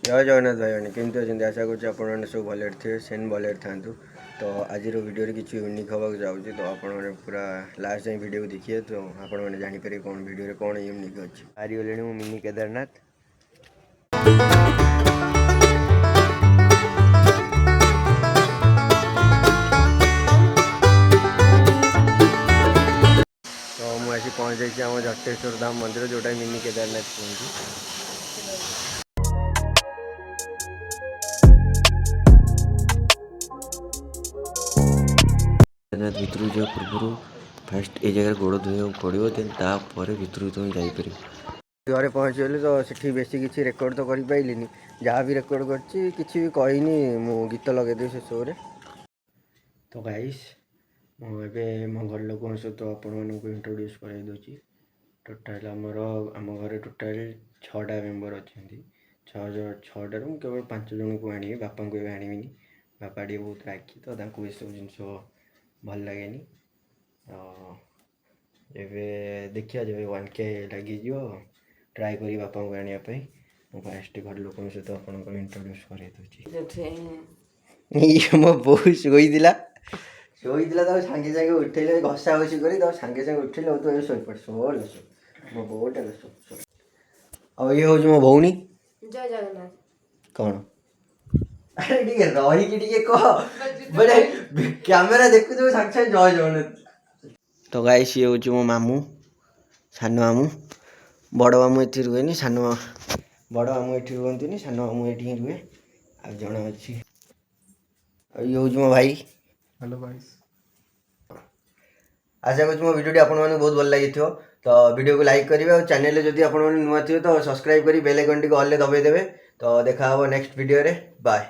जय जगन्नाथ भाई मैंने केमती अच्छे आशा कर सब भले थे सेन भले था। तो आज भिडियो किसी यूनिक हाँ जाऊँगी तो आपने पूरा लास्ट टाइम वीडियो को देखिए तो आपने जानीपर कौन वीडियो कौन यूनिक अच्छी बाहरी गले मिनी केदारनाथ। तो मुझे पहुँच जाइए आम जटेश्वर धाम मंदिर जोटा मिनी केदारनाथ कहते। केदारनाथ भितर जा पूर्व फास्ट ये जगह गोड़ धोया पड़ो देन तापर भितर तुम जापर। घरे पहुँचगली तो सेठी बेसी किसी रेकर्ड तो कर पाइलिनी जहाँ भी रेकर्ड करछि किसी भी कहनी मु गीत लगेदेवी से शो रे। तो गाइस मुझे मो घर लोक सहित आपण इंट्रोड्यूस कर दूसरी। टोटाल आम घर टोटाल 6टा मेम्बर अच्छा 6टार मुझे केवल 5 जन को आनी बापा को आनविनी बापा टे बहुत राखी तो ये सब जिनस भल लगे। एवं देखिए जब 1K लगी ट्राए करी बापा को आने फास्ट घर लोक सहित आप इंट्रोड्यूस कर मो बो शोला सागे सागे उठे घसा घसी कर सागे सागे उठे तो शोपड़ शोल मो बोटा अब ये हूँ मो भौणी जय जगन्नाथ कौन अरे ठीक है रही कह बड़े कैमेरा देखु तो साक्षात जय जगन्नाथ। तो गाइस ये हूँ मो मामू सान मामू बड़ मामू ये रुहे सान बड़ मामू ये रुहतुनि सान मामू ये रुहे आ जन अच्छी ये हूँ मो भाई। हेलो भाई आशा करूँ मो वीडियो आपको बहुत भल लगी तो वीडियो को लाइक करेंगे और चैनल जदि आप नुआ थे तो सब्सक्राइब कर बेल आइकन टी ऑल दबाई देवे। तो देखा नेक्स्ट वीडियो रे बाय।